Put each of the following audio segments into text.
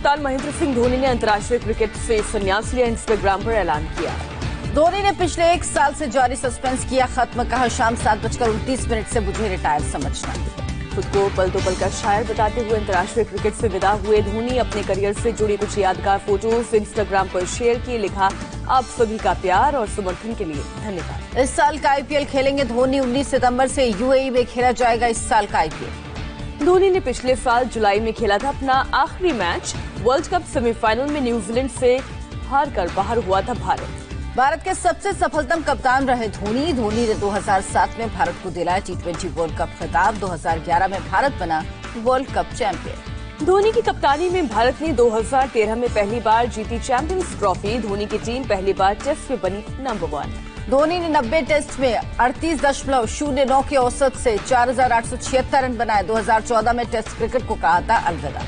कप्तान महेंद्र सिंह धोनी ने अंतर्राष्ट्रीय क्रिकेट से संन्यास लिया, इंस्टाग्राम पर ऐलान किया। धोनी ने पिछले 1 साल से जारी सस्पेंस किया खत्म, कहा शाम 7:29 से मुझे रिटायर समझना। खुद को पल तो पल का शायर बताते हुए अंतर्राष्ट्रीय क्रिकेट से विदा हुए धोनी अपने करियर से जुड़ी कुछ यादगार फोटोज इंस्टाग्राम पर शेयर किए। लिखा, आप सभी का प्यार और समर्थन के लिए धन्यवाद। इस साल का आईपीएल खेलेंगे धोनी। 19 सितंबर से यूएई में खेला जाएगा इस साल का आईपीएल। धोनी ने पिछले साल जुलाई में खेला था अपना आखिरी मैच। वर्ल्ड कप सेमीफाइनल में न्यूजीलैंड से हार कर बाहर हुआ था भारत के सबसे सफलतम कप्तान रहे धोनी। धोनी ने 2007 में भारत को दिलाया टी20 वर्ल्ड कप खिताब। 2011 में भारत बना वर्ल्ड कप चैंपियन। धोनी की कप्तानी में भारत ने 2013 में पहली बार जीती चैंपियंस ट्रॉफी। धोनी की टीम पहली बार टेस्ट में बनी नंबर 1। धोनी ने 90 टेस्ट में 38.09 की औसत से 4,876 रन बनाए। 2014 में टेस्ट क्रिकेट को कहा था अलविदा।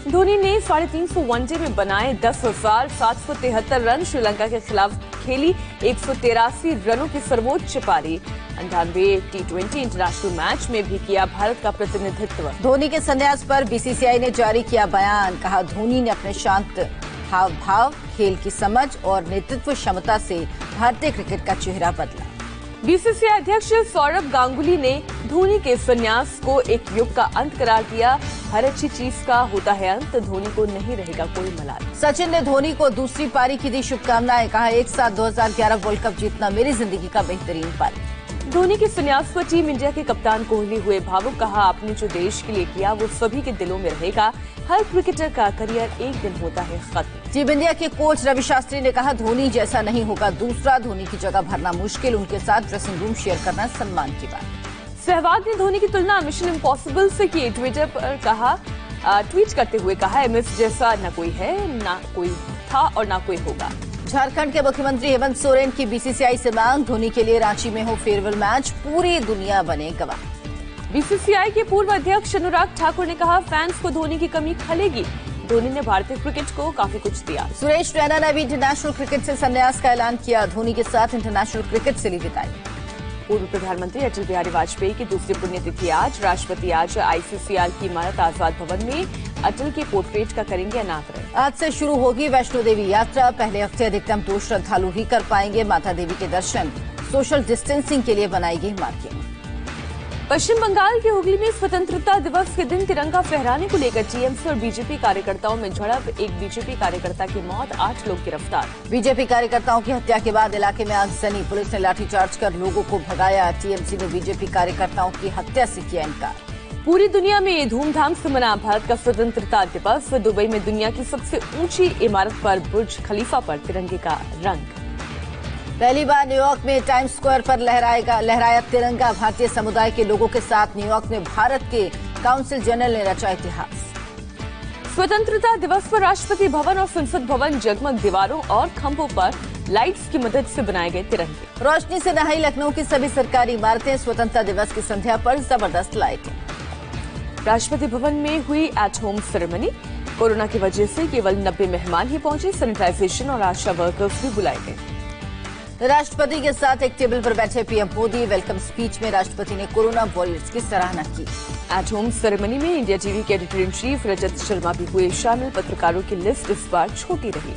धोनी ने 350 वनडे में बनाए 10,773 रन। श्रीलंका के खिलाफ खेली 183 रनों की सर्वोच्च पारी। 98 टी20 इंटरनेशनल मैच में भी किया भारत का प्रतिनिधित्व। धोनी के संन्यास पर बीसीसीआई ने जारी किया बयान। कहा, धोनी ने अपने शांत हाव भाव, खेल की समझ और नेतृत्व क्षमता से भारतीय क्रिकेट का चेहरा बदला। बीसीसीआई अध्यक्ष सौरभ गांगुली ने धोनी के संन्यास को एक युग का अंत करार दिया। हर अच्छी चीज का होता है अंत, धोनी को नहीं रहेगा कोई मलाल। सचिन ने धोनी को दूसरी पारी की दी शुभकामनाएं। कहा, एक साथ 2011 वर्ल्ड कप जीतना मेरी जिंदगी का बेहतरीन पल। धोनी के संन्यास पर टीम इंडिया के कप्तान कोहली हुए भावुक। कहा, आपने जो देश के लिए किया वो सभी के दिलों में रहेगा। हर क्रिकेटर का करियर एक दिन होता है खत्म। टीम इंडिया के कोच रवि शास्त्री ने कहा, धोनी जैसा नहीं होगा दूसरा। धोनी की जगह भरना मुश्किल, उनके साथ ड्रेसिंग रूम शेयर करना सम्मान की बात। सहवाग ने धोनी की तुलना मिशन इम्पॉसिबल से की। ट्विटर पर कहा, ट्वीट करते हुए कहा, एमएस जैसा न कोई है, ना कोई था और ना कोई होगा। झारखंड के मुख्यमंत्री हेमंत सोरेन की बीसीसीआई से मांग, धोनी के लिए रांची में हो फेयरवेल मैच, पूरी दुनिया बने गवाह। बीसीसीआई के पूर्व अध्यक्ष अनुराग ठाकुर ने कहा, फैंस को धोनी की कमी खलेगी। धोनी ने भारतीय क्रिकेट को काफी कुछ दिया। सुरेश रैना ने भी इंटरनेशनल क्रिकेट से संन्यास का ऐलान किया। धोनी के साथ इंटरनेशनल क्रिकेट से ली विदाई। पूर्व प्रधानमंत्री अटल बिहारी वाजपेयी की दूसरी पुण्यतिथि आज। राष्ट्रपति आज आईसीसीआर की इमारत आजाद भवन में अटल के पोर्ट्रेट का करेंगे अनावरण। आज से शुरू होगी वैष्णो देवी यात्रा। पहले हफ्ते अधिकतम 2 श्रद्धालु ही कर पाएंगे माता देवी के दर्शन। सोशल डिस्टेंसिंग के लिए बनाई गई मार्किंग। पश्चिम बंगाल के हुगली में स्वतंत्रता दिवस के दिन तिरंगा फहराने को लेकर टीएमसी और बीजेपी कार्यकर्ताओं में झड़प। एक बीजेपी कार्यकर्ता की मौत, 8 लोग गिरफ्तार। बीजेपी कार्यकर्ताओं की हत्या के बाद इलाके में आगजनी। पुलिस ने लाठीचार्ज कर लोगों को भगाया। टीएमसी ने बीजेपी कार्यकर्ताओं की हत्या से किया इनकार। पूरी दुनिया में धूमधाम से मना भारत का स्वतंत्रता दिवस। दुबई में दुनिया की सबसे ऊंची इमारत पर बुर्ज खलीफा पर तिरंगे का रंग। पहली बार न्यूयॉर्क में टाइम्स स्क्वायर पर लहराया तिरंगा। भारतीय समुदाय के लोगों के साथ न्यूयॉर्क में भारत के काउंसिल जनरल ने रचा इतिहास। स्वतंत्रता दिवस पर राष्ट्रपति भवन और संसद भवन जगमग दीवारों और खंभों पर लाइट्स की मदद से बनाए गए तिरंगे। रोशनी से नहाई लखनऊ की सभी सरकारी इमारतें। स्वतंत्रता दिवस की संध्या पर जबरदस्त लाइटिंग। राष्ट्रपति भवन में हुई एट होम सेरेमनी। कोरोना की वजह से केवल 90 मेहमान ही पहुंचे। सैनिटाइजेशन और आशा वर्कर्स भी बुलाए गए। राष्ट्रपति के साथ एक टेबल पर बैठे पीएम मोदी। वेलकम स्पीच में राष्ट्रपति ने कोरोना वॉरियर्स की सराहना की। एट होम सेरेमनी में इंडिया टीवी के editor in chief Rajat Sharma भी हुए शामिल। पत्रकारों की लिस्ट इस बार छोटी रही।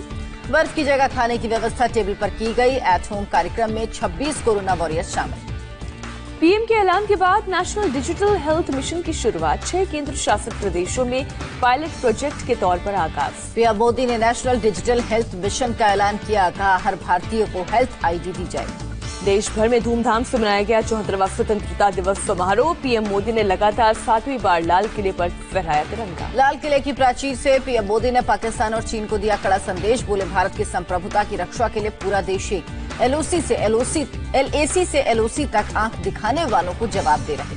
बर्फ की जगह खाने की व्यवस्था टेबल पर की गई। एट होम कार्यक्रम में 26 कोरोना वॉरियर्स शामिल। पीएम के ऐलान के बाद नेशनल डिजिटल हेल्थ मिशन की शुरुआत। 6 केंद्र शासित प्रदेशों में पायलट प्रोजेक्ट के तौर पर आगाज। पीएम मोदी ने नेशनल डिजिटल हेल्थ मिशन का ऐलान किया। कहा, हर भारतीय को हेल्थ आईडी दी जाएगी। देश भर में धूमधाम से मनाया गया 74वां स्वतंत्रता दिवस समारोह। पीएम मोदी ने लगातार 7वीं बार लाल किले पर फहराया तिरंगा। लाल किले की प्राचीर से पीएम मोदी ने पाकिस्तान और चीन को दिया कड़ा संदेश। बोले, भारत की संप्रभुता की रक्षा के लिए पूरा देश एक। एलएसी से एलओसी तक आंख दिखाने वालों को जवाब दे रहे।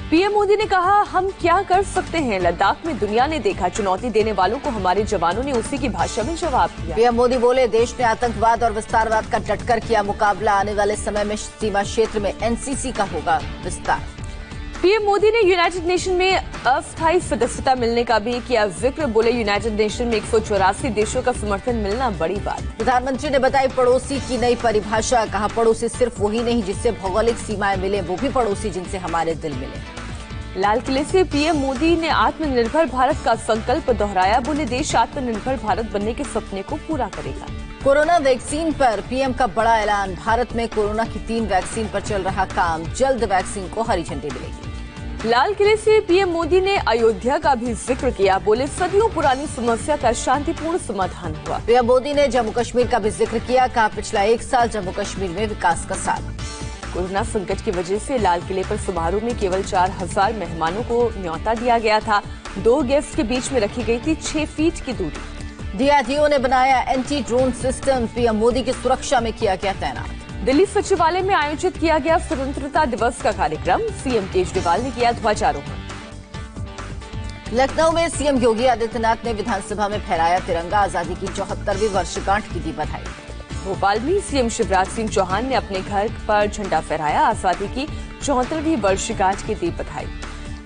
पीएम मोदी ने कहा, हम क्या कर सकते हैं। लद्दाख में दुनिया ने देखा, चुनौती देने वालों को हमारे जवानों ने उसी की भाषा में जवाब दिया। पीएम मोदी बोले, देश ने आतंकवाद और विस्तारवाद का डटकर किया मुकाबला। आने वाले समय में सीमा क्षेत्र में एनसीसी का होगा विस्तार। पीएम मोदी ने यूनाइटेड नेशन में अस्थायी सदस्यता मिलने का भी किया जिक्र। बोले, यूनाइटेड नेशन में 184 देशों का समर्थन मिलना बड़ी बात। प्रधानमंत्री ने बताई पड़ोसी की नई परिभाषा। कहा, पड़ोसी सिर्फ वही नहीं जिससे भौगोलिक सीमाएं मिले, वो भी पड़ोसी जिनसे हमारे दिल मिले। लाल किले से पीएम मोदी ने आत्मनिर्भर भारत का संकल्प दोहराया। बोले, देश आत्मनिर्भर भारत बनने के सपने को पूरा करेगा। कोरोना वैक्सीन पर पीएम का बड़ा ऐलान। भारत में कोरोना की 3 वैक्सीन पर चल रहा काम, जल्द वैक्सीन को हरी झंडी मिलेगी। लाल किले से पीएम मोदी ने अयोध्या का भी जिक्र किया। बोले, सदियों पुरानी समस्या का शांतिपूर्ण समाधान हुआ। पीएम मोदी ने जम्मू कश्मीर का भी जिक्र किया। कहा, पिछला 1 साल जम्मू कश्मीर में विकास का साल। कोरोना संकट की वजह से लाल किले पर समारोह में केवल 4000 मेहमानों को न्योता दिया गया था। 2 गेस्ट के बीच में रखी गई थी 6 फीट की दूरी। डीआरडीओ ने बनाया anti drone system. PM Modi की सुरक्षा में किया गया तैनात। दिल्ली सचिवालय में आयोजित किया गया स्वतंत्रता दिवस का कार्यक्रम। सीएम केजरीवाल ने किया ध्वजारोहण। लखनऊ में सीएम योगी आदित्यनाथ ने विधानसभा में फहराया तिरंगा। आजादी की 74वीं वर्षगांठ की दी बधाई। भोपाल में सीएम शिवराज सिंह चौहान ने अपने घर पर झंडा फहराया। आजादी की 74वीं वर्षगांठ की दी बधाई।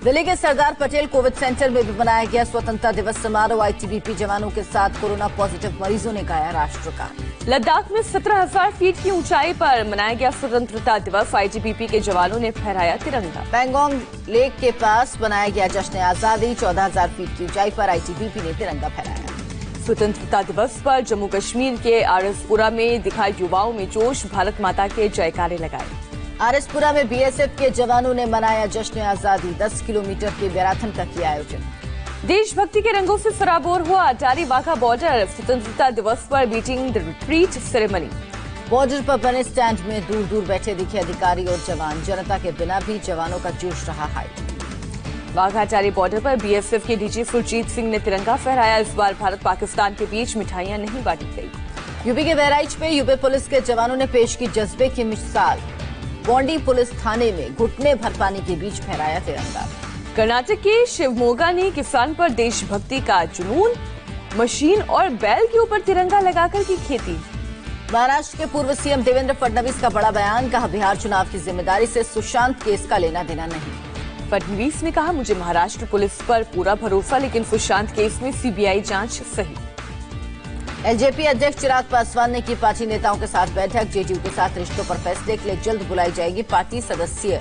दिल्ली के सरदार पटेल कोविड सेंटर में भी मनाया गया स्वतंत्रता दिवस समारोह। आईटीबीपी जवानों के साथ कोरोना पॉजिटिव मरीजों ने गाया राष्ट्रगान। लद्दाख में 17000 फीट की ऊंचाई पर मनाया गया स्वतंत्रता दिवस। आईटीबीपी के जवानों ने फहराया तिरंगा। पैंगोंग लेक के पास बनाया गया जश्न आजादी। 14000 फीट की ऊंचाई पर आईटीबीपी ने तिरंगा फहराया। स्वतंत्रता दिवस पर जम्मू कश्मीर के आरएसपुरा में दिखाई युवाओं में जोश। भारत माता के जयकारे लगाए। आरएसपुरा में बीएसएफ के जवानों ने मनाया जश्न आजादी। 10 किलोमीटर के मैराथन का किया आयोजन। देशभक्ति के रंगों से सराबोर हुआ अटारी वाघा बॉर्डर। स्वतंत्रता दिवस पर beating the retreat ceremony. Border पर बने स्टैंड में दूर दूर बैठे दिखे अधिकारी और जवान। जनता के बिना भी जवानों का जोश रहा हाई। वाघा अटारी बॉर्डर पर बीएसएफ के डीजी सुरजीत सिंह ने तिरंगा फहराया। इस बार भारत पाकिस्तान के बीच मिठाइयां नहीं बांटी गई। यूपी के बहराइच पे यूपी पुलिस के जवानों ने पेश की जज्बे की मिसाल। बॉन्डी पुलिस थाने में घुटने भर पानी के बीच फहराया तिरंगा। कर्नाटक के शिवमोगा ने किसान पर देशभक्ति का जुनून। मशीन और बैल के ऊपर तिरंगा लगाकर की खेती। महाराष्ट्र के पूर्व सीएम देवेंद्र फडणवीस का बड़ा बयान। कहा, बिहार चुनाव की जिम्मेदारी से सुशांत केस का लेना देना नहीं। फडणवीस ने कहा, मुझे महाराष्ट्र पुलिस पर पूरा भरोसा, लेकिन सुशांत केस में सीबीआई जांच सही। एलजेपी अध्यक्ष चिराग पासवान ने की पार्टी नेताओं के साथ बैठक। जेडीयू के साथ रिश्तों पर फैसले के लिए जल्द बुलाई जाएगी पार्टी सदस्यीय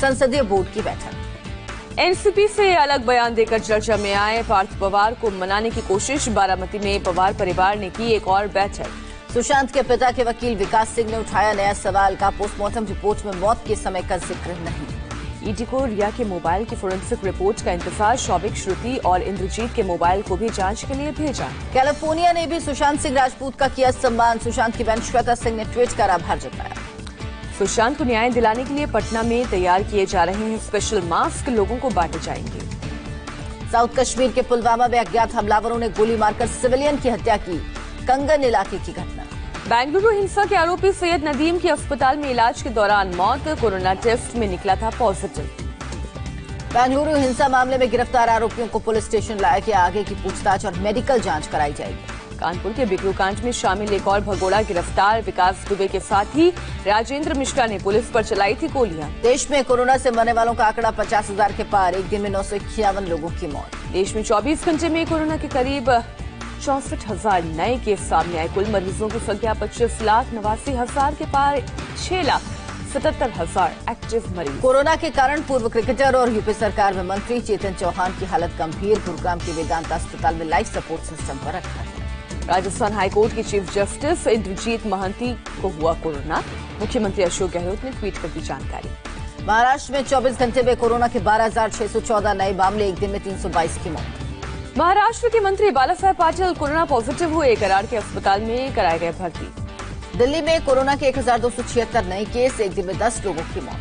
संसदीय बोर्ड की बैठक। एनसीपी से अलग बयान देकर चर्चा में आए पार्थ पवार को मनाने की कोशिश। बारामती में पवार परिवार ने की एक और बैठक। सुशांत के पिता के वकील विकास सिंह ने उठाया नया सवाल। का पोस्टमार्टम रिपोर्ट में मौत के समय का जिक्र नहीं। ईडी को रिया के मोबाइल की फोरेंसिक रिपोर्ट का इंतजार। शौविक, श्रुति और इंद्रजीत के मोबाइल को भी जांच के लिए भेजा। कैलिफोर्निया ने भी सुशांत सिंह राजपूत का किया सम्मान। सुशांत की बहन श्वेता सिंह ने ट्वीट कर आभार जताया। सुशांत को न्याय दिलाने के लिए पटना में तैयार किए जा रहे हैं स्पेशल मास्क। लोगों को बांटे जाएंगे। साउथ कश्मीर के पुलवामा में अज्ञात हमलावरों ने गोली मारकर सिविलियन की हत्या की। कंगन इलाके की घटना। बेंगलुरु हिंसा के आरोपी सैयद नदीम की अस्पताल में इलाज के दौरान मौत। कोरोना टेस्ट में निकला था पॉजिटिव। बेंगलुरु हिंसा मामले में गिरफ्तार आरोपियों को पुलिस स्टेशन लाया गया। आगे की पूछताछ और मेडिकल जांच कराई जाएगी। कानपुर के बिकरू कांड में शामिल एक और भगोड़ा गिरफ्तार। विकास दुबे के साथ ही राजेंद्र मिश्रा ने पुलिस पर चलाई थी गोलियां। देश में कोरोना से मरने वालों का आंकड़ा 50,000 के पार। एक दिन में 951 लोगों की मौत। देश में 24 घंटे में कोरोना के करीब 64,000 नए केस सामने आए। कुल मरीजों की संख्या 25,89,000 के पार। 6,77,000 एक्टिव मरीज। कोरोना के कारण पूर्व क्रिकेटर और यूपी सरकार में मंत्री चेतन चौहान की हालत गंभीर। गुरुग्राम के वेदांता अस्पताल में लाइफ सपोर्ट सिस्टम पर रखा गया। राजस्थान हाईकोर्ट के चीफ जस्टिस इंद्रजीत महांती को हुआ कोरोना। मुख्यमंत्री अशोक गहलोत ने ट्वीट कर दी जानकारी। महाराष्ट्र में 24 घंटे में कोरोना के 12,614 नए मामले। एक दिन में 322 की मौत। महाराष्ट्र के मंत्री बालासाहेब पाटिल कोरोना पॉजिटिव हुए। कराड़ के अस्पताल में कराए गए भर्ती। दिल्ली में कोरोना के 1,276 नए केस। एक दिन में 10 लोगों की मौत।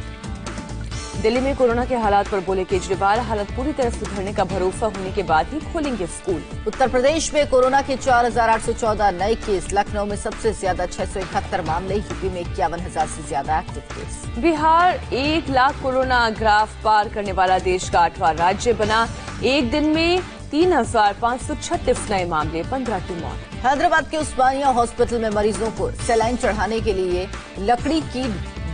दिल्ली में कोरोना के हालात पर बोले केजरीवाल, हालत पूरी तरह सुधरने का भरोसा होने के बाद ही खोलेंगे स्कूल। उत्तर प्रदेश में कोरोना के 4,814 नए केस। लखनऊ में सबसे ज्यादा 671 मामले। यूपी में 51,000 से ज्यादा active case. Bihar 1 lakh corona graph पार करने वाला देश का 8वां राज्य बना। एक दिन में 3,536 नए मामले, 15 की मौत। हैदराबाद के उस्मानिया हॉस्पिटल में मरीजों को सैलाइन चढ़ाने के लिए लकड़ी की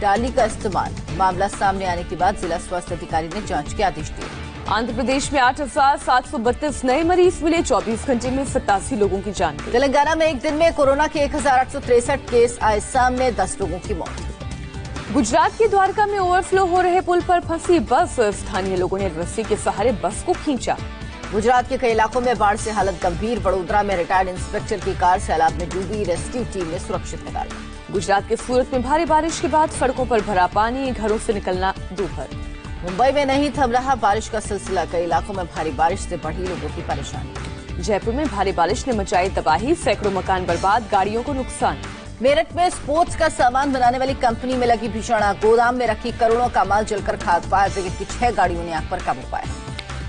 डाली का इस्तेमाल। मामला सामने आने के बाद जिला स्वास्थ्य अधिकारी ने जांच के आदेश दिए। आंध्र प्रदेश में 8,732 नए मरीज मिले। 24 घंटे में 87 लोगों की जान गई। तेलंगाना में एक दिन में कोरोना के 1,863 केस आए सामने। 10 लोगों की मौत। गुजरात के द्वारका में ओवरफ्लो हो रहे पुल पर फंसी बस, स्थानीय लोगों ने रस्सी के सहारे बस को खींचा। गुजरात के कई इलाकों में बाढ़ से हालत गंभीर, वडोदरा में रिटायर्ड इंस्पेक्टर की कार सैलाब में डूबी, रेस्क्यू टीम ने सुरक्षित निकाला। गुजरात के सूरत में भारी बारिश के बाद सड़कों पर भरा पानी, घरों से निकलना दूभर। मुंबई में नहीं थम रहा बारिश का सिलसिला, कई इलाकों में भारी बारिश से बढ़ी लोगों की परेशानी। जयपुर में भारी बारिश ने मचाई तबाही, सैकड़ों मकान बर्बाद, गाड़ियों को नुकसान। मेरठ में स्पोर्ट्स का सामान बनाने वाली कंपनी में लगी भीषण आग, गोदाम में रखी करोड़ों का माल जलकर खाक, फायर ब्रिगेड की 6 गाड़ियों ने आग पर काबू पाया।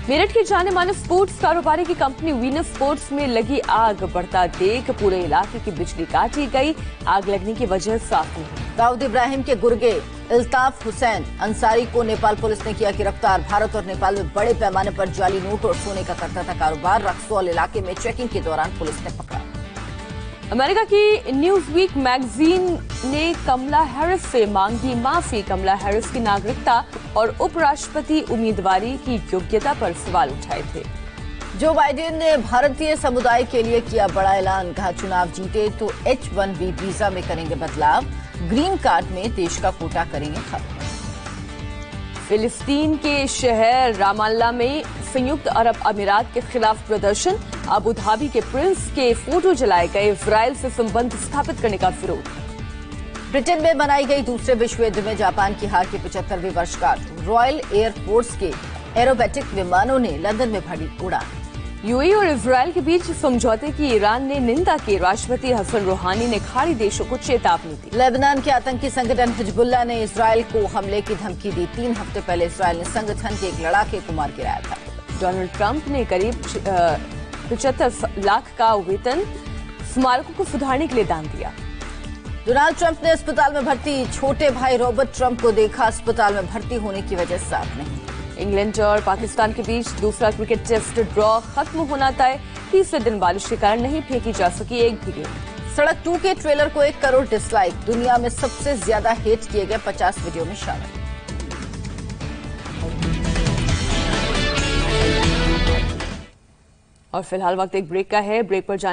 मेरठ के जाने माने स्पोर्ट्स कारोबारी की कंपनी वीनस स्पोर्ट्स में लगी आग, बढ़ता देख पूरे इलाके की बिजली काटी गई, आग लगने की वजह साफ नहीं। दाऊद इब्राहिम के गुर्गे इल्ताफ हुसैन अंसारी को नेपाल पुलिस ने किया गिरफ्तार। भारत और नेपाल में बड़े पैमाने पर जाली नोट और सोने का करता था कारोबार, रक्सौल इलाके में चेकिंग के दौरान पुलिस ने पकड़ा। अमेरिका की न्यूज़वीक मैगजीन ने कमला हैरिस से मांगी माफी, कमला हैरिस की नागरिकता और उपराष्ट्रपति उम्मीदवारी की योग्यता पर सवाल उठाए थे। जो बाइडेन ने भारतीय समुदाय के लिए किया बड़ा ऐलान, कहा चुनाव जीते तो H-1B वीजा में करेंगे बदलाव, ग्रीन कार्ड में देश का कोटा करेंगे खत्म। फिलिस्तीन के शहर रामाल्ला में संयुक्त अरब अमीरात के खिलाफ प्रदर्शन, अबू धाबी के प्रिंस के फोटो जलाए गए, इजरायल से संबंध स्थापित करने का विरोध। ब्रिटेन में मनाई गई दूसरे विश्व युद्ध में जापान की हार की 75वीं वर्षगांठ, रॉयल एयर फोर्स के एरोबैटिक विमानों ने लंदन में भरी उड़ान। यूएई और इजरायल के बीच समझौते की ईरान ने निंदा की, राष्ट्रपति हसन रूहानी ने खाड़ी देशों को चेतावनी दी। लेबनान के आतंकी संगठन हिजबुल्लाह ने इजरायल को हमले की धमकी दी, 3 हफ्ते पहले इजरायल ने संगठन के एक लड़ाके को मार गिराया था। डोनाल्ड ट्रंप ने करीब 75 लाख का वेतन स्मारकों को सुधारने के लिए दान दिया। डोनाल्ड ट्रंप ने अस्पताल में भर्ती छोटे भाई रॉबर्ट ट्रंप को देखा, अस्पताल में भर्ती होने की वजह साफ नहीं। इंग्लैंड और पाकिस्तान के बीच दूसरा क्रिकेट टेस्ट ड्रॉ खत्म होना तय, तीसरे दिन बारिश के कारण नहीं फेंकी जा सकी एक भी गेंद। सड़क 2 के ट्रेलर को 1 करोड़ डिसलाइक, दुनिया में सबसे ज्यादा हिट किए गए 50 वीडियो में शामिल। और फिलहाल वक्त एक ब्रेक का है, ब्रेक पर जाने